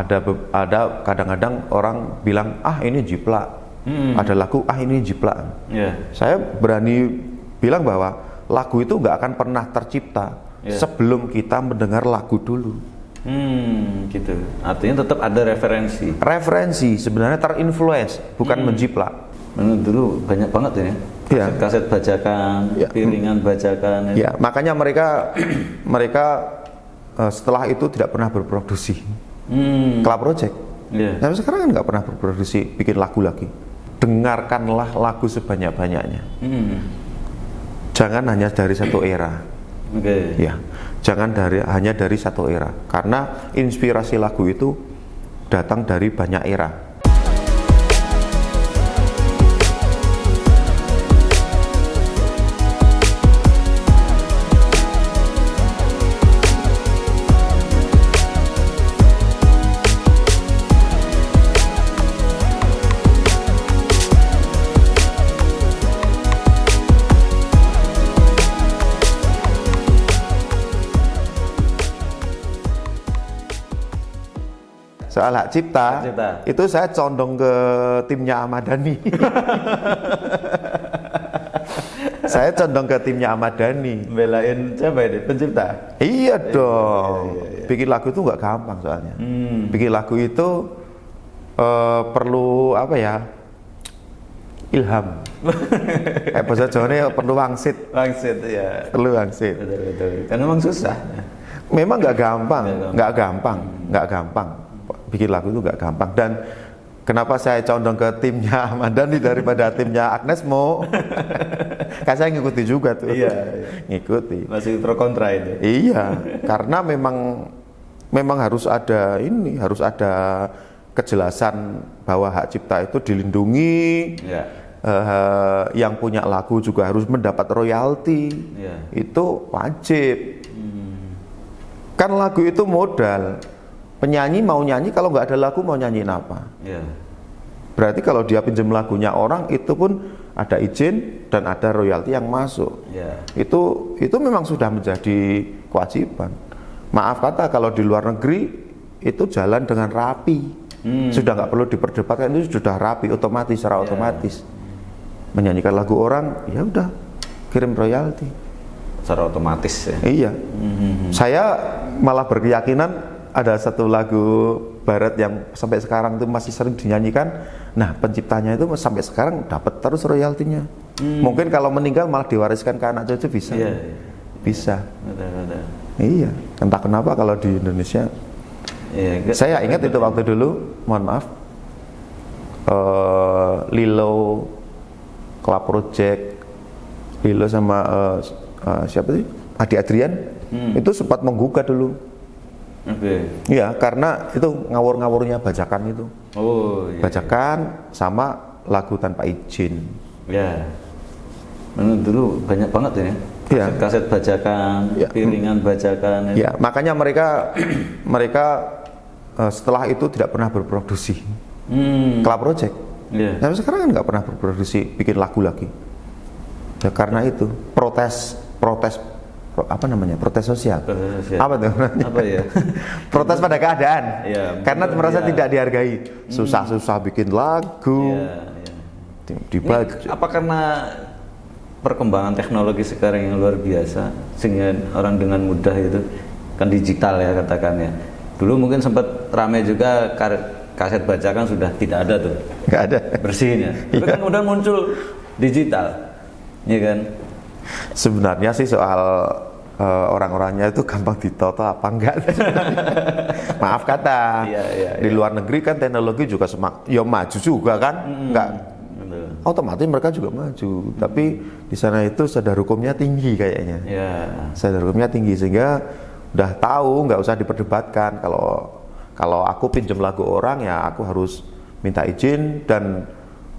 ada kadang-kadang orang bilang ini jiplak. Ada lagu ini jiplak. Saya berani bilang bahwa lagu itu nggak akan pernah tercipta sebelum kita mendengar lagu dulu. Gitu. Artinya tetap ada referensi. Referensi sebenarnya terinfluence, bukan menjiplak. Dulu banyak banget ya. Kaset bajakan, piringan bajakan. Ya, makanya mereka setelah itu tidak pernah berproduksi. Club Project. Tapi sekarang kan nggak pernah berproduksi bikin lagu lagi. Dengarkanlah lagu sebanyak-banyaknya. Jangan hanya dari satu era. Ya, jangan hanya dari satu era. Karena inspirasi lagu itu datang dari banyak era. Soal hak cipta, itu saya condong ke timnya Ahmad Dhani. Saya condong ke timnya Ahmad Dhani. Belain siapa ini? Pencipta? Iya dong. Bikin lagu itu nggak gampang soalnya. Bikin lagu itu perlu apa ya? Ilham. Kayak bahasa Jawa perlu wangsit. Wangsit ya. Perlu wangsit. Betul. Karena memang susah. Memang nggak gampang. Bikin lagu itu nggak gampang. Dan kenapa saya condong ke timnya Ahmad Dhani daripada timnya Agnes Mo? Kan saya ngikuti juga tuh. Iya. Ngikuti. Masih pro kontra itu. Iya, karena memang harus ada kejelasan bahwa hak cipta itu dilindungi. Yang punya lagu juga harus mendapat royalti. Itu wajib. Kan lagu itu modal. Penyanyi mau nyanyi, kalau nggak ada lagu mau nyanyiin apa? Berarti kalau dia pinjam lagunya orang, itu pun ada izin dan ada royalti yang masuk. Itu memang sudah menjadi kewajiban. Maaf kata, kalau di luar negeri itu jalan dengan rapi. Sudah nggak perlu diperdebatkan, itu sudah rapi, otomatis, secara otomatis. Menyanyikan lagu orang, ya udah kirim royalti. Secara otomatis ya. Iya. Saya malah berkeyakinan ada satu lagu barat yang sampai sekarang itu masih sering dinyanyikan. Nah, penciptanya itu sampai sekarang dapat terus royaltinya. Mungkin kalau meninggal malah diwariskan ke anak cucu bisa. Bisa. Betul. Iya. Entah kenapa kalau di Indonesia. Saya ingat itu waktu dulu, mohon maaf, Lilo, Club Project, Lilo sama siapa sih? Adi Adrian itu sempat menggugat dulu. Iya, karena itu ngawur-ngawurnya bajakan itu. Bajakan sama lagu tanpa izin. Dulu banyak banget ya. Kaset bajakan, piringan bajakan. Makanya mereka setelah itu tidak pernah berproduksi. Club Project. Tapi sekarang kan nggak pernah berproduksi bikin lagu lagi. Ya karena itu protes sosial. Apa tuh namanya? Protes pada keadaan. Karena merasa tidak dihargai. Susah-susah bikin lagu. Apa karena perkembangan teknologi sekarang yang luar biasa sehingga orang dengan mudah itu kan digital ya katakannya. Dulu mungkin sempat ramai juga kaset bajakan sudah tidak ada tuh. Nggak ada. Bersihnya. Tapi kan udah muncul digital. Iya kan? Sebenarnya sih soal orang-orangnya itu gampang ditoto apa enggak? Maaf kata, di luar negeri kan teknologi juga maju juga kan, enggak? Otomatis mereka juga maju, tapi di sana itu sadar hukumnya tinggi kayaknya. Sadar hukumnya tinggi sehingga udah tahu nggak usah diperdebatkan. Kalau aku pinjam lagu orang ya aku harus minta izin dan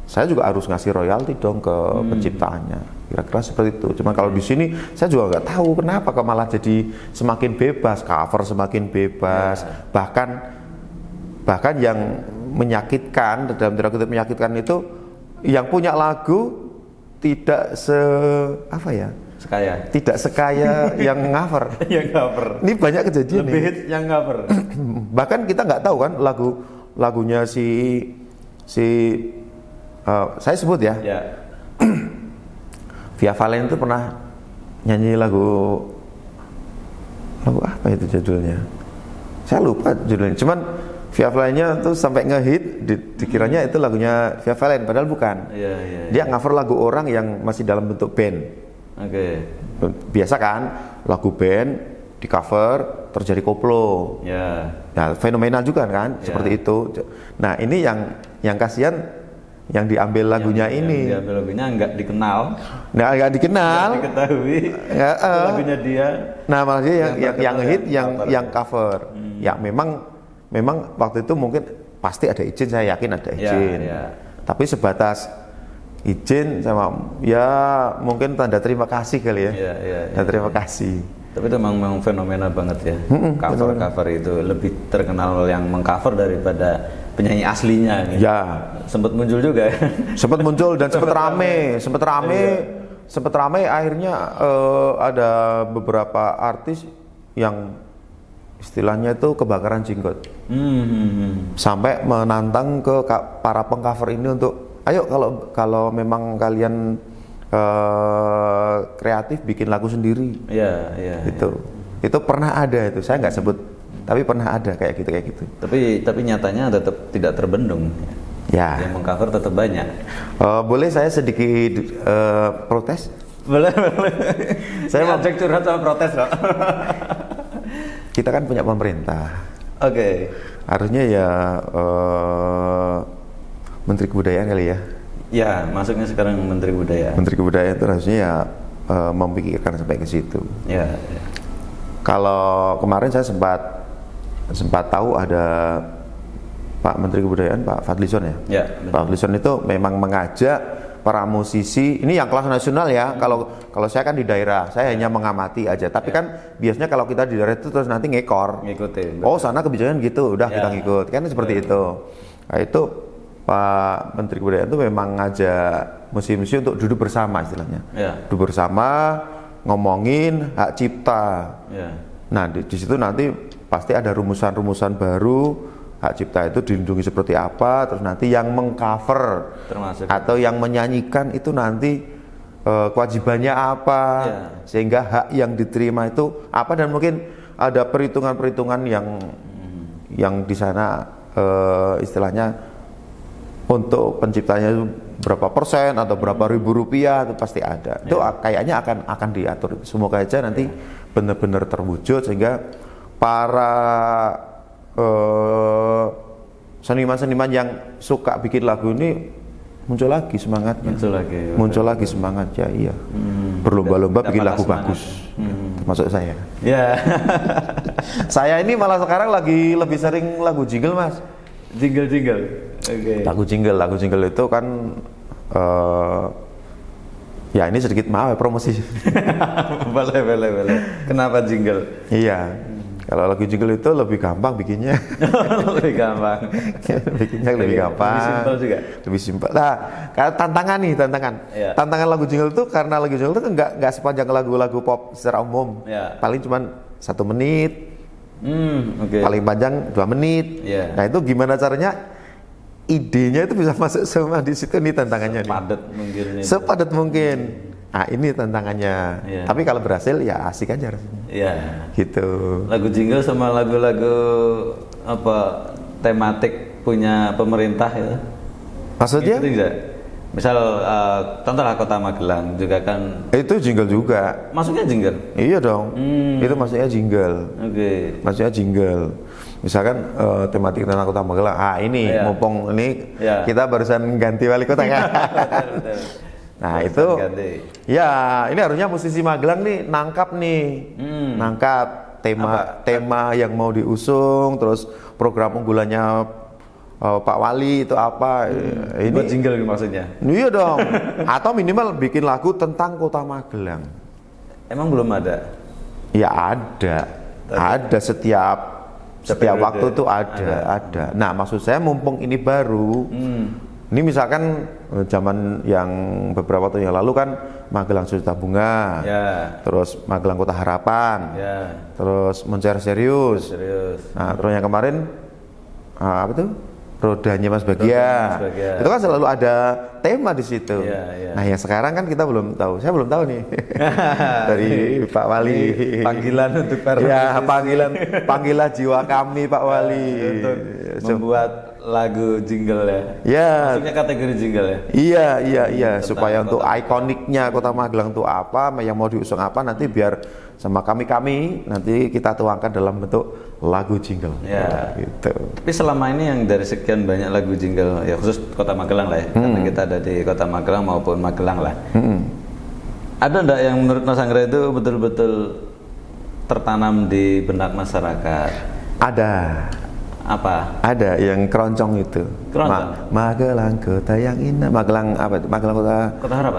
saya juga harus ngasih royalti dong ke penciptaannya. Kira-kira seperti itu. Cuma kalau di sini saya juga nggak tahu kenapa kok malah jadi semakin bebas, cover semakin bebas, bahkan yang menyakitkan, dalam tanda kutip menyakitkan itu yang punya lagu tidak Tidak sekaya yang cover. Yang cover. Ini banyak kejadian. Lebih hits yang cover. Bahkan kita nggak tahu kan lagunya saya sebut ya. Via Valen itu pernah nyanyi lagu apa itu judulnya? Saya lupa judulnya. Cuman Via Valennya tuh sampai ngehit, dikiranya itu lagunya Via Valen, padahal bukan. Dia cover lagu orang yang masih dalam bentuk band. Biasa kan, lagu band di cover terjadi koplo. Nah, fenomenal juga kan, seperti itu. Nah, ini yang kasihan yang diambil lagunya ini. Yang diambil lagunya nggak dikenal. Nah, nggak dikenal. Nggak diketahui. Lagunya dia. Nah, malah dia yang hit yang cover. Ya memang waktu itu mungkin pasti ada izin, saya yakin ada izin. Tapi sebatas izin sama ya mungkin tanda terima kasih kali ya. Tanda terima kasih. Tapi itu memang fenomenal banget ya. Cover itu lebih terkenal yang mengcover daripada penyanyi aslinya. Gitu. Sempat muncul juga. Sempat muncul dan sempat rame. Akhirnya ada beberapa artis yang istilahnya itu kebakaran jenggot. Sampai menantang ke para pengcover ini untuk, ayo kalau memang kalian kreatif bikin lagu sendiri. Itu pernah ada itu. Saya nggak sebut, tapi pernah ada kayak gitu. Tapi nyatanya tetap tidak terbendung. Yang mengcover tetap banyak. Boleh saya sedikit protes? Boleh. Saya mau cek curhat sama protes loh. Kita kan punya pemerintah. Harusnya ya Menteri Kebudayaan kali ya. Masuknya sekarang Menteri Budaya. Menteri Kebudayaan itu harusnya ya memikirkan sampai ke situ. Kalau kemarin saya sempat tahu ada Pak Menteri Kebudayaan, Pak Fadlizon ya. Pak Fadlizon itu memang mengajak para musisi, ini yang kelas nasional ya. Kalau saya kan di daerah, saya hanya mengamati aja. Tapi kan biasanya kalau kita di daerah itu terus nanti ngikutin. Oh, sana kebijakan gitu, udah kita ngikut. Kan seperti itu. Nah, itu Pak Menteri Kebudayaan itu memang ngajak musisi untuk duduk bersama istilahnya. Duduk bersama, ngomongin hak cipta. Nah, di situ nanti pasti ada rumusan-rumusan baru. Hak cipta itu dilindungi seperti apa, terus nanti yang mengcover atau yang menyanyikan itu nanti kewajibannya apa, sehingga hak yang diterima itu apa, dan mungkin ada perhitungan-perhitungan yang di sana istilahnya untuk penciptanya itu berapa persen atau berapa ribu rupiah itu pasti ada. Itu kayaknya akan diatur. Semoga aja nanti benar-benar terwujud sehingga para seniman-seniman yang suka bikin lagu ini muncul lagi semangatnya. Muncul lagi semangatnya, iya. Berlomba-lomba bikin lagu bagus. Termasuk saya. Saya ini malah sekarang lagi lebih sering lagu jingle, Mas. Jingle. Lagu jingle itu kan ya ini sedikit maaf ya promosi. boleh. Kenapa jingle? Iya. Kalau lagu jingle itu lebih gampang bikinnya. Lebih gampang. Bikinnya lebih gampang. Lebih simpel juga. Lebih simpel. Nah, tantangan. Tantangan lagu jingle itu karena lagu jingle itu enggak sepanjang lagu-lagu pop secara umum. Paling cuma 1 menit. Paling panjang 2 menit. Nah, itu gimana caranya idenya itu bisa masuk semua di situ, nih tantangannya. Sepadat mungkin. Nah, ini tantangannya. Tapi kalau berhasil ya asik aja rasanya. Gitu. Lagu jingle sama lagu-lagu apa tematik punya pemerintah ya. Maksudnya? Gitu, misal contohlah Kota Magelang juga kan. Itu jingle juga. Masuknya jingle? Iya dong. Itu maksudnya jingle. Maksudnya jingle. Misalkan tematik tentang Kota Magelang. Ini mumpung ini kita barusan ganti wali kota kan. Betul. Nah itu, ya ini harusnya musisi Magelang nih nangkap tema yang mau diusung, terus program unggulannya Pak Wali itu apa? Ini buat jingle maksudnya? Iya dong. Atau minimal bikin lagu tentang Kota Magelang. Emang belum ada? Ya ada setiap waktu itu ada. Nah maksud saya mumpung ini baru. Ini misalkan zaman yang beberapa tahun yang lalu kan Magelang Sejuta Bunga, terus Magelang Kota Harapan, terus Mencar Serius. Nah, terus yang kemarin apa tuh? Rodanya Mas Bagia. Itu kan selalu ada tema di situ. Nah, yang sekarang kan kita belum tahu. Saya belum tahu nih. Dari Pak Wali. Panggilan untuk para panggilan jiwa kami Pak Wali untuk membuat lagu jingle ya. Maksudnya kategori jingle ya. Iya, supaya untuk ikoniknya Kota Magelang itu apa, yang mau diusung apa, nanti biar sama kami nanti kita tuangkan dalam bentuk lagu jingle. Gitu. Tapi selama ini yang dari sekian banyak lagu jingle ya, khusus Kota Magelang lah ya, karena kita ada di Kota Magelang maupun Magelang lah. Ada enggak yang menurut Mas Anggra itu betul-betul tertanam di benak masyarakat? Ada. Apa? Ada yang keroncong itu. Magelang Kota yang indah. Magelang apa itu? Magelang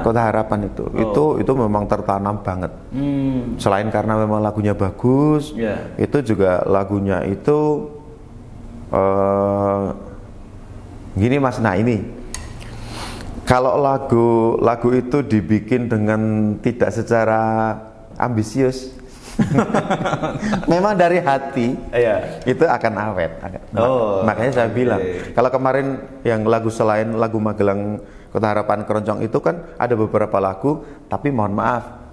Kota Harapan itu. Itu memang tertanam banget. Selain karena memang lagunya bagus, itu juga lagunya itu gini Mas. Nah, ini kalau lagu itu dibikin dengan tidak secara ambisius, memang dari hati, itu akan awet. Makanya saya bilang, kalau kemarin yang lagu selain lagu Magelang Kota Harapan Keroncong itu kan ada beberapa lagu, tapi mohon maaf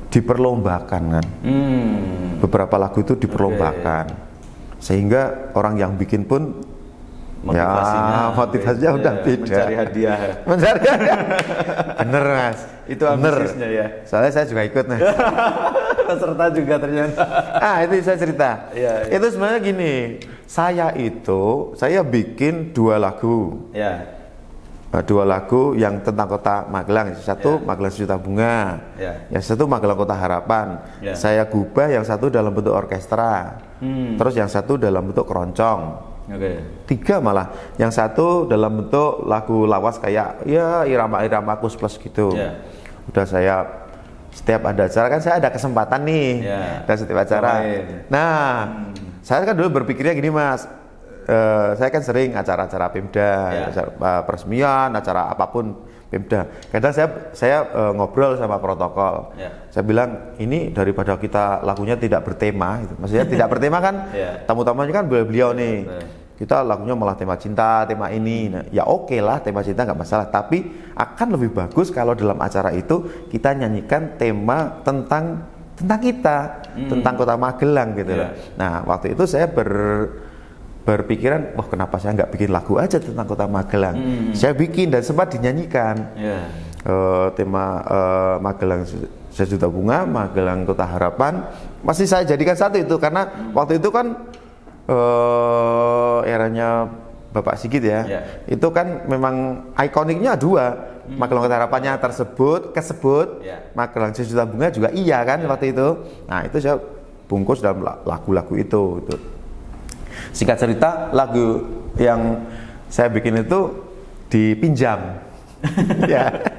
diperlombakan kan. Beberapa lagu itu diperlombakan, sehingga orang yang bikin pun motivasinya udah beda. Mencari hadiah. Bener Mas, itu ambisiusnya ya. Soalnya saya juga ikut nih. Peserta juga ternyata. Itu saya cerita. Itu sebenarnya gini, saya bikin dua lagu. Dua lagu yang tentang Kota Magelang. Satu Magelang Sejuta Bunga, yang satu Magelang Kota Harapan. Saya gubah yang satu dalam bentuk orkestra, terus yang satu dalam bentuk keroncong. Tiga malah, yang satu dalam bentuk lagu lawas kayak irama-irama Kus Plus gitu. Udah saya setiap ada acara kan saya ada kesempatan nih, dan setiap acara. Saya kan dulu berpikirnya gini Mas, saya kan sering acara-acara Pemda, acara peresmian, acara apapun Pemda. Kadang saya ngobrol sama protokol. Saya bilang ini daripada kita lagunya tidak bertema, gitu. Maksudnya tidak bertema kan, tamu-tamunya kan beliau nih. Kita lagunya malah tema cinta, tema ini. Nah, ya oke lah, tema cinta nggak masalah. Tapi akan lebih bagus kalau dalam acara itu kita nyanyikan tema tentang kita, tentang Kota Magelang gitu loh. Nah, waktu itu saya berpikiran, kenapa saya nggak bikin lagu aja tentang Kota Magelang. Saya bikin dan sempat dinyanyikan tema Magelang Sejuta Bunga, Magelang Kota Harapan. Masih saya jadikan satu itu karena waktu itu kan eranya Bapak Sigit ya. Itu kan memang ikoniknya dua. Magelang Kota Harapannya kesebut, Magelang Sejuta Bunga juga kan waktu itu. Nah, itu saya bungkus dalam lagu-lagu itu. Singkat cerita, lagu yang saya bikin itu dipinjam.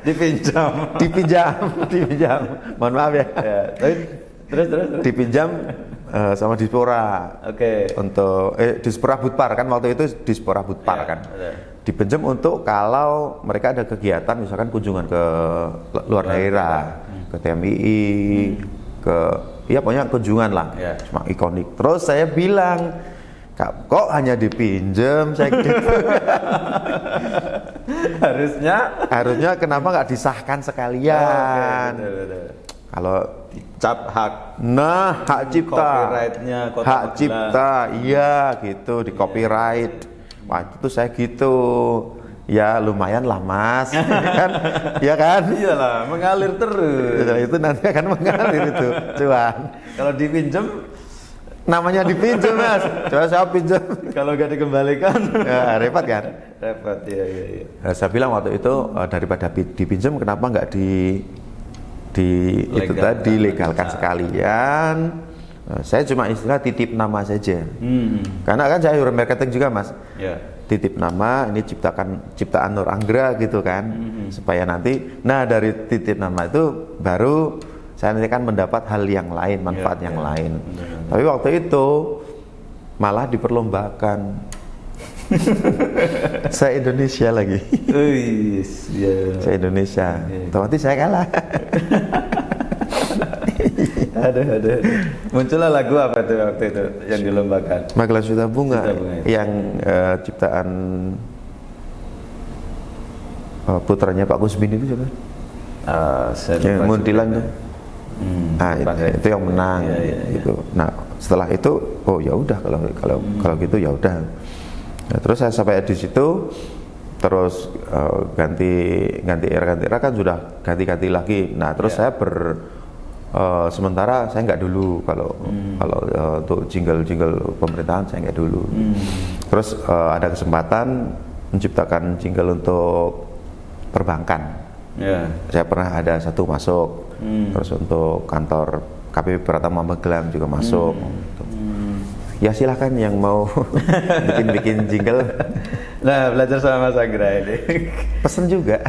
Dipinjam. Mohon maaf ya. Terus. Dipinjam sama Dispora. Untuk Dispora Budpar kan waktu itu Dispora Budpar kan. Dipinjam untuk kalau mereka ada kegiatan misalkan kunjungan ke luar daerah, ke TMI, pokoknya kunjungan lah. Cuma ikonik. Terus saya bilang, kok hanya dipinjam saya gitu. harusnya kenapa nggak disahkan sekalian? Kalau cap hak, hak cipta, hak cipta, gitu di copyright. Waktu itu saya gitu, lumayan lah Mas, kan? Iyalah, mengalir terus. Itu nanti akan mengalir itu, cuan. Kalau dipinjam, namanya dipinjam Mas, coba saya pinjam. Kalau nggak dikembalikan, repot kan? Repot, iya. Saya bilang waktu itu daripada dipinjam, kenapa nggak dilegalkan sekalian. Saya cuma istilah titip nama saja. Karena kan saya marketing juga Mas. Titip nama, ini ciptaan Nur Anggra gitu kan. Supaya nanti, dari titip nama itu baru saya nanti kan mendapat hal yang lain, manfaat yang lain. Tapi waktu itu malah diperlombakan. Saya Indonesia lagi. Saya Indonesia. Otomatis saya kalah. Ada. Muncullah lagu apa itu waktu itu yang dilombakan? Magelang Juta Bunga yang ciptaan putranya Pak Kusbin itu siapa? Yang Muntilan tuh. Itu yang menang. Gitu. Nah setelah itu, oh ya udah kalau gitu ya udah. Nah, terus saya sampai di situ, terus ganti era kan sudah ganti lagi. Nah terus saya sementara saya nggak dulu kalau untuk jingle pemerintahan saya nggak dulu. Terus ada kesempatan menciptakan jingle untuk perbankan. Saya pernah ada satu masuk. Terus untuk kantor KPP Pratama Magelang juga masuk. Ya silahkan yang mau bikin jingle. Nah, belajar sama Mas Anggra ini. Pesen juga.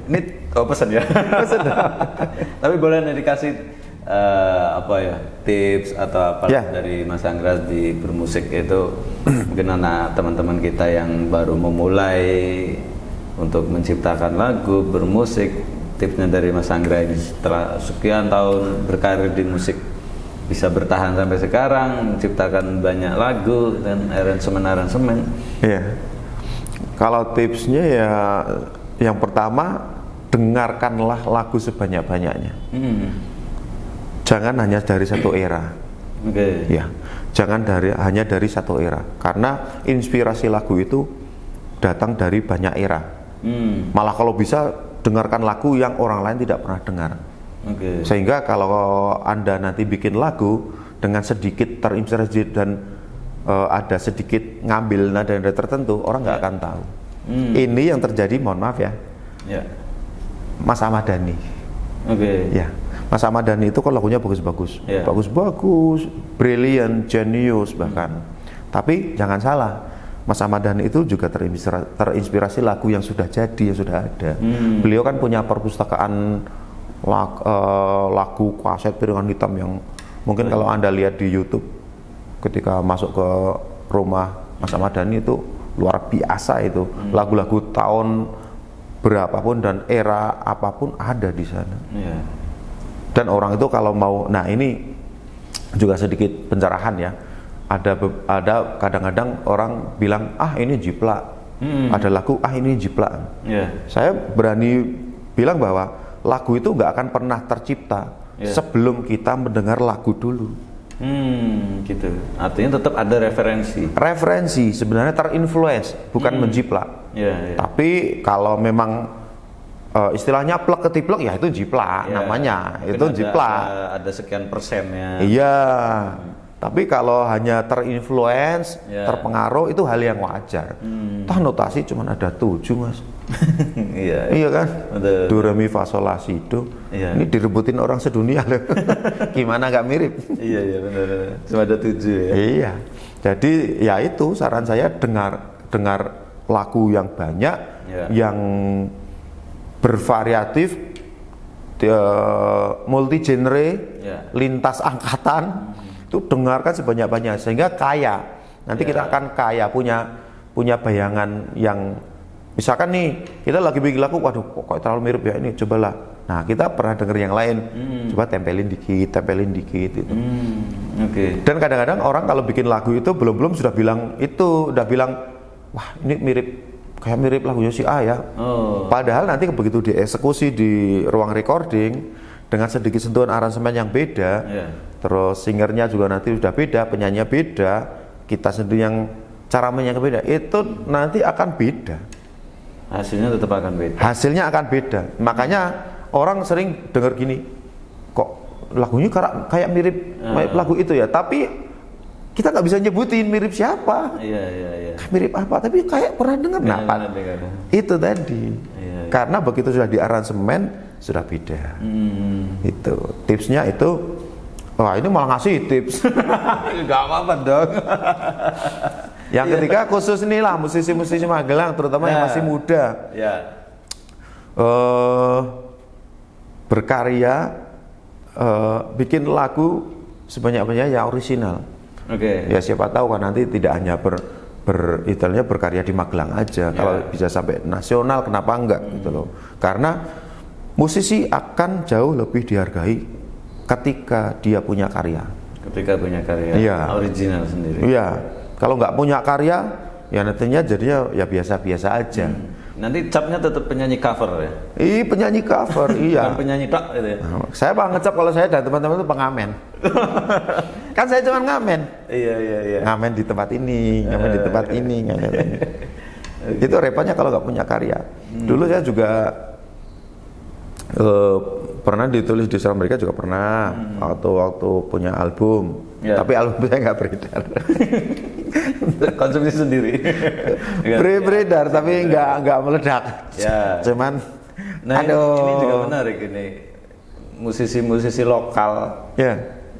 Ini pesen ya. Pesen. Tapi boleh dikasih tips atau apa dari Mas Anggra di bermusik itu, mungkin anak teman-teman kita yang baru memulai untuk menciptakan lagu, bermusik, tipsnya dari Mas Anggra ini setelah sekian tahun berkarir di musik bisa bertahan sampai sekarang, menciptakan banyak lagu dan aransemen. Iya. Kalau tipsnya ya yang pertama, dengarkanlah lagu sebanyak-banyaknya. Jangan hanya dari satu era. Ya, jangan hanya dari satu era. Karena inspirasi lagu itu datang dari banyak era. Malah kalau bisa dengarkan lagu yang orang lain tidak pernah dengar. Sehingga kalau Anda nanti bikin lagu dengan sedikit terinspirasi dan ada sedikit ngambil nada-nada tertentu, orang nggak akan tahu. Ini yang terjadi, mohon maaf ya, Mas Ahmad Dhani. Ya, Mas Ahmad Dhani itu kan lagunya bagus-bagus, bagus-bagus, brilliant, genius bahkan. Tapi jangan salah, Mas Ahmad Dhani itu juga terinspirasi lagu yang sudah jadi, yang sudah ada. Beliau kan punya perpustakaan lagu kaset piringan hitam yang mungkin kalau Anda lihat di YouTube ketika masuk ke rumah Mas Ahmad Dhani itu luar biasa itu. Lagu-lagu tahun berapapun dan era apapun ada di sana. Dan orang itu kalau mau, nah ini juga sedikit pencerahan ya. Ada kadang-kadang orang bilang ini jiplak. Ada lagu ini jiplak. Saya berani bilang bahwa lagu itu nggak akan pernah tercipta sebelum kita mendengar lagu dulu. Gitu. Artinya tetap ada referensi. Referensi sebenarnya terinfluence, bukan menjiplak. Tapi kalau memang istilahnya plek ketiplek ya itu jiplak namanya. Itu jiplak. Ada sekian persennya. Iya. Tapi kalau hanya terinfluence, terpengaruh itu hal yang wajar. Tah notasi cuma ada 7 mas. Iya kan? Do re mi fa sol la si do. Ini direbutin orang sedunia loh. Gimana nggak mirip? Iya benar. Cuma ada 7 ya. Iya. Jadi ya itu saran saya, dengar lagu yang banyak, yang bervariatif, multi genre, lintas angkatan. Itu dengarkan sebanyak-banyaknya sehingga kaya. Nanti kita akan kaya, punya bayangan yang misalkan nih kita lagi bikin lagu, waduh kok terlalu mirip ya ini, cobalah. Nah kita pernah dengar yang lain, coba tempelin dikit itu. Dan kadang-kadang orang kalau bikin lagu itu belum sudah bilang wah ini kayak mirip lagunya si A ya. Padahal nanti begitu dieksekusi di ruang recording dengan sedikit sentuhan aransemen yang beda, terus singernya juga nanti sudah beda, penyanyinya beda, kita sendiri yang cara menyanyi beda, itu nanti akan beda. Hasilnya tetap akan beda. Hasilnya akan beda. Makanya orang sering dengar gini, kok lagunya kayak mirip lagu itu ya, tapi kita nggak bisa nyebutin mirip siapa. Mirip apa? Tapi kayak pernah dengar. Nah, itu tadi. Karena begitu sudah di aransemen sudah beda. Itu tipsnya itu. Wah ini malah ngasih tips. Gak apa-apa dong. Yang ketiga khusus inilah musisi-musisi Magelang, terutama yang masih muda. Berkarya, bikin lagu sebanyak-banyaknya yang orisinal. Ya siapa tahu kan nanti tidak hanya istilahnya berkarya di Magelang aja. Kalau bisa sampai nasional kenapa enggak gitu loh. Karena musisi akan jauh lebih dihargai ketika dia punya karya. Ketika punya karya original sendiri. Iya. Kalau nggak punya karya, ya nantinya jadinya ya biasa-biasa aja. Nanti capnya tetap penyanyi cover ya? Penyanyi cover, iya. Bukan penyanyi tok gitu ya? Saya bang ngecap kalau saya dan teman-teman itu pengamen. Kan saya cuma ngamen. Iya. Ngamen di tempat ini, ngamen di tempat ini, ngamen. Itu repotnya kalau nggak punya karya. Dulu saya juga pernah ditulis di Sri Amerika juga pernah waktu punya album. Tapi album saya nggak beredar. Konsumsi sendiri. Beredar tapi nggak meledak. Cuman ini juga menarik ini. Musisi-musisi lokal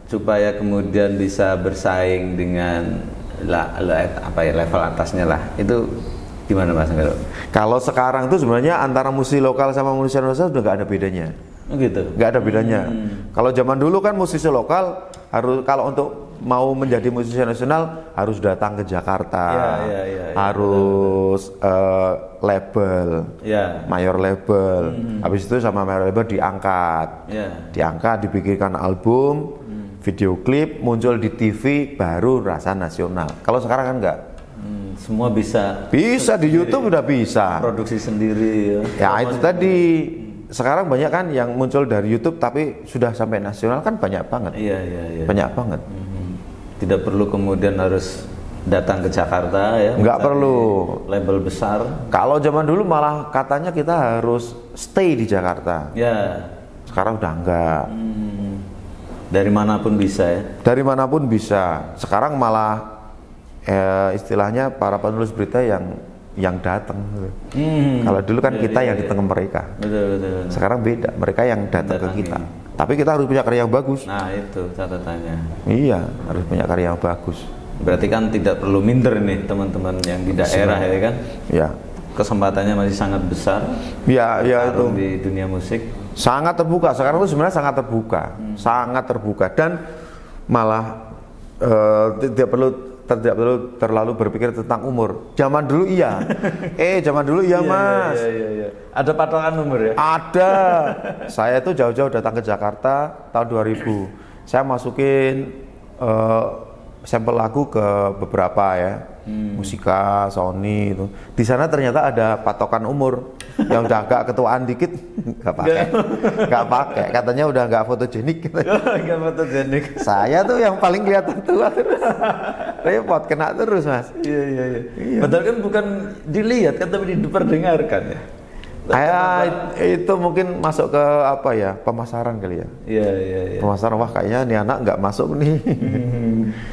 supaya kemudian bisa bersaing dengan level atasnya lah. Itu gimana Mas Anggaro? Kalau sekarang tuh sebenarnya antara musisi lokal sama musisi nasional sudah nggak ada bedanya. Gitu. Nggak ada bedanya. Kalau zaman dulu kan musisi lokal harus, kalau untuk mau menjadi musisi nasional harus datang ke Jakarta, harus label, mayor label. Habis itu sama mayor label diangkat, dibikinkan album, video klip, muncul di TV, baru rasa nasional. Kalau sekarang kan enggak. Semua bisa di YouTube udah bisa. Produksi sendiri. Ya itu tadi. Sekarang banyak kan yang muncul dari YouTube tapi sudah sampai nasional kan banyak banget. Iya. Banyak banget. Tidak perlu kemudian harus datang ke Jakarta ya. Nggak perlu. Label besar. Kalau zaman dulu malah katanya kita harus stay di Jakarta. Sekarang udah enggak. Dari manapun bisa ya. Dari manapun bisa. Sekarang malah istilahnya para penulis berita yang datang. Kalau dulu kan kita yang datang ke mereka. Betul. Sekarang beda, mereka yang datang ke kita. Tapi kita harus punya karya yang bagus. Nah itu catatannya. Iya, harus punya karya yang bagus. Berarti kan tidak perlu minder nih teman-teman yang di daerah ya kan? Ya. Kesempatannya masih sangat besar. Ya itu di dunia musik. Sangat terbuka. Sekarang itu sebenarnya sangat terbuka, dan malah tidak perlu terlalu berpikir tentang umur. Zaman dulu zaman dulu Mas. Iya. Ada patokan umur ya? Ada. Saya itu jauh-jauh datang ke Jakarta tahun 2000. Saya masukin sampel lagu ke beberapa Musika, Sony itu. Di sana ternyata ada patokan umur. Yang udah agak ketuaan dikit nggak pakai. Katanya udah nggak fotogenik. Nggak fotogenik. Saya tuh yang paling kelihatan tua terus. Repot, kena terus Mas. Iya. Padahal kan bukan dilihat kan, tapi diperdengarkan ya. Itu mungkin masuk ke pemasaran kali ya. Iya. Pemasaran, wah kayaknya nih anak nggak masuk nih.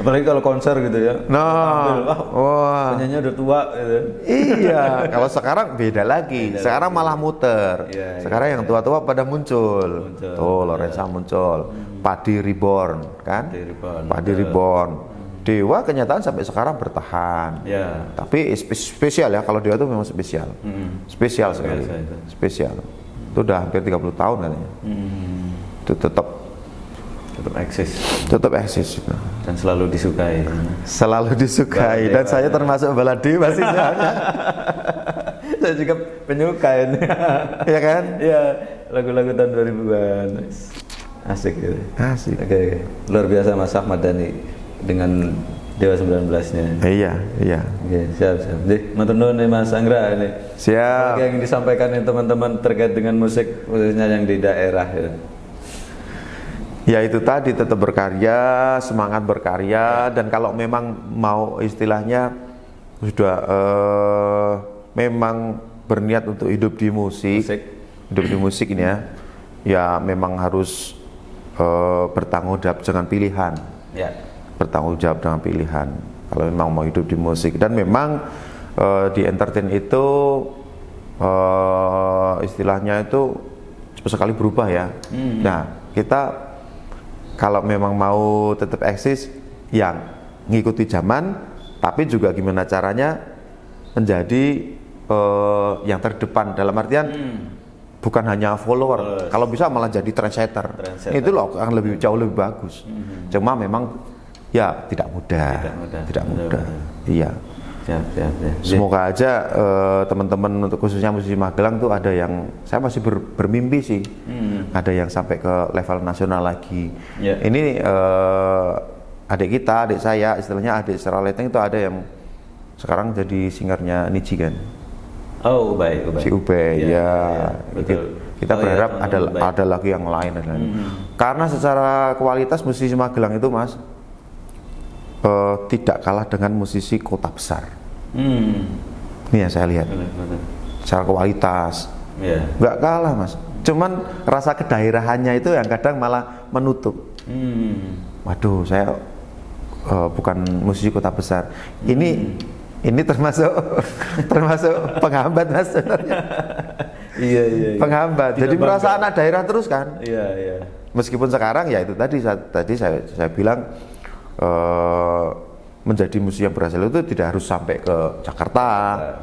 Apalagi kalau konser gitu ya. Penyanyinya udah tua gitu. Iya, kalau sekarang beda lagi. Sekarang malah muter. Sekarang yang tua-tua pada muncul. Tuh Lorenza muncul. Padi Reborn kan? Padi Reborn. Dewa kenyataan sampai sekarang bertahan. Tapi spesial ya, kalau Dewa itu memang spesial. Spesial sekali. Spesial. Itu udah hampir 30 tahun katanya. Itu tetap eksis. Dan selalu disukai. Dan saya termasuk balade pasti. Saya juga penyuka ini. Ya kan? Iya, lagu-lagu tahun 2000-an. Asik gitu. Asik. Oke. Luar biasa Mas Ahmad Dhani dengan Dewa 19-nya. Iya. Oke, siap. Matur nuwun nih Mas Anggra ini. Siap. Yang disampaikan nih teman-teman terkait dengan musik khususnya yang di daerah ya. Ya itu tadi, tetap berkarya, semangat berkarya, dan kalau memang mau istilahnya sudah memang berniat untuk hidup di musik ini ya memang harus bertanggung jawab dengan pilihan. Bertanggung jawab dengan pilihan kalau memang mau hidup di musik. Dan memang di entertain itu istilahnya itu cepat sekali berubah ya. Nah kita kalau memang mau tetap eksis yang ngikuti zaman, tapi juga gimana caranya menjadi yang terdepan, dalam artian bukan hanya follower. Kalau bisa malah jadi trendsetter. Itu loh akan jauh lebih bagus. Cuma memang ya tidak mudah. Iya. Semoga aja teman-teman untuk khususnya musisi Magelang tuh ada yang saya masih bermimpi sih, ada yang sampai ke level nasional lagi. Ini adik saya, istilahnya adik secara leteng itu ada yang sekarang jadi singernya Niji kan. Oh, baik. Si Ubay, betul. Kita berharap ada lagi yang lain. Karena secara kualitas musisi Magelang itu Mas tidak kalah dengan musisi kota besar. Ini yang saya lihat. Secara kualitas, nggak kalah Mas. Cuman rasa kedaerahannya itu yang kadang malah menutup. Waduh, saya bukan musisi kota besar. Ini termasuk penghambat Mas sebenarnya. Iya. Penghambat. Jadi merasa anak daerah terus kan. Iya. Meskipun sekarang ya itu tadi saya bilang menjadi musisi yang berhasil itu tidak harus sampai ke Jakarta.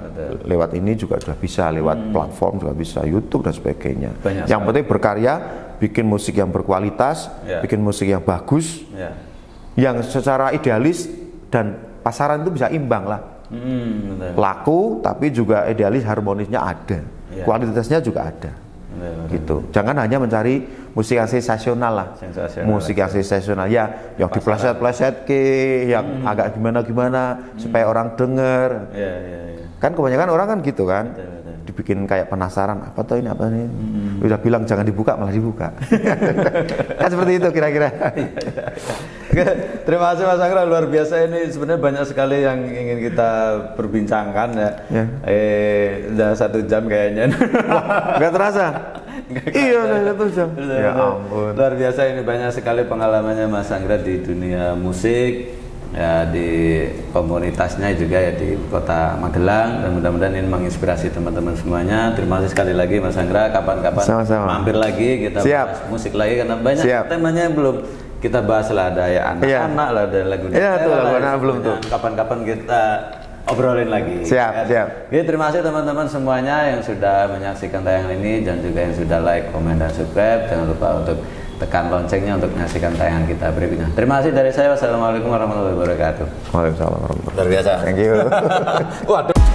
Betul. Lewat ini juga sudah bisa, lewat platform juga bisa, YouTube dan sebagainya. Yang penting berkarya, bikin musik yang berkualitas, bikin musik yang bagus, yang secara idealis dan pasaran itu bisa imbang lah. Laku tapi juga idealis, harmonisnya ada, kualitasnya juga ada. Gitu. Jangan hanya mencari musik yang sensasional lah. Musik yang sensasional ya, yang dipleset-pleset yang agak gimana supaya orang denger. Kan kebanyakan orang kan gitu kan. Dibikin kayak penasaran, apa tuh ini, apa ini. Udah bilang jangan dibuka malah dibuka. Kan seperti itu kira-kira. Oke, terima kasih Mas Anggra, luar biasa. Ini sebenarnya banyak sekali yang ingin kita perbincangkan ya. Udah 1 jam kayaknya. Wah, nggak terasa. Iya, udah 1 jam. Ya ampun. Luar biasa, ini banyak sekali pengalamannya Mas Anggra di dunia musik, ya di komunitasnya juga ya di Kota Magelang, dan mudah-mudahan ini menginspirasi teman-teman semuanya. Terima kasih sekali lagi Mas Anggra, kapan-kapan mampir lagi kita bahas musik lagi karena banyak temanya yang belum kita bahas lah, ada ya anak-anak lah, ada lagu anak belum tuh. Kapan-kapan kita obrolin lagi. Siap. Jadi terima kasih teman-teman semuanya yang sudah menyaksikan tayangan ini dan juga yang sudah like, komen, dan subscribe. Jangan lupa untuk tekan loncengnya untuk menyaksikan tayangan kita berikutnya. Terima kasih dari saya. Wassalamualaikum warahmatullahi wabarakatuh. Waalaikumsalam warahmatullahi wabarakatuh. Luar biasa. Thank you. Waduh.